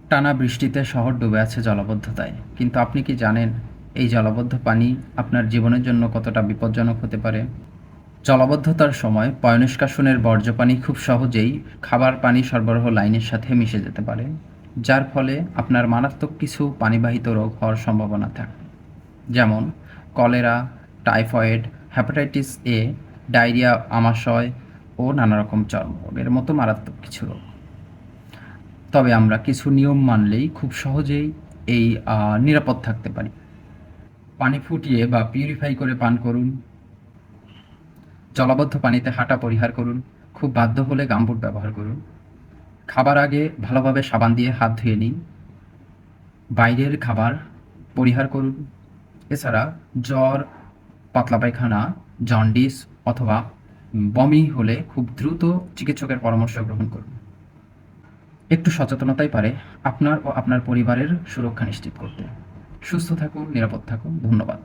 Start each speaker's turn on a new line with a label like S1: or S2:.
S1: টানা বৃষ্টিতে শহর ডুবে আছে জলাবদ্ধতায়। কিন্তু আপনি কি জানেন এই জলাবদ্ধ পানি আপনার জীবনের জন্য কতটা বিপজ্জনক হতে পারে? জলাবদ্ধতার সময় পয়ঃনিষ্কাশনের বর্জ্য পানি খুব সহজেই খাবার পানি সরবরাহ লাইনের সাথে মিশে যেতে পারে, যার ফলে আপনার মারাত্মক কিছু পানিবাহিত রোগ হওয়ার সম্ভাবনা থাকে, যেমন cholera, typhoid, hepatitis A, diarrhoea, আমাশয় ও নানা রকম চর্মরোগের মতো মারাত্মক কিছু রোগ। তবে আমরা কিছু নিয়ম মানলেই খুব সহজেই এই নিরাপদ থাকতে পারি। পানি ফুটিয়ে বা পিউরিফাই করে পান করুন। জলাবদ্ধ পানিতে হাঁটা পরিহার করুন। খুব বাধ্য হলে গামবুট ব্যবহার করুন। খাবার আগে ভালোভাবে সাবান দিয়ে হাত ধুয়ে নিন। বাইরের খাবার পরিহার করুন। এছাড়া জ্বর, পাতলা পায়খানা, জন্ডিস অথবা বমি হলে খুব দ্রুত চিকিৎসকের পরামর্শ গ্রহণ করুন। একটু সচেতনতাই পারে আপনার ও আপনার পরিবারের সুরক্ষা নিশ্চিত করতে। সুস্থ থাকুন, নিরাপদ থাকুন। ধন্যবাদ।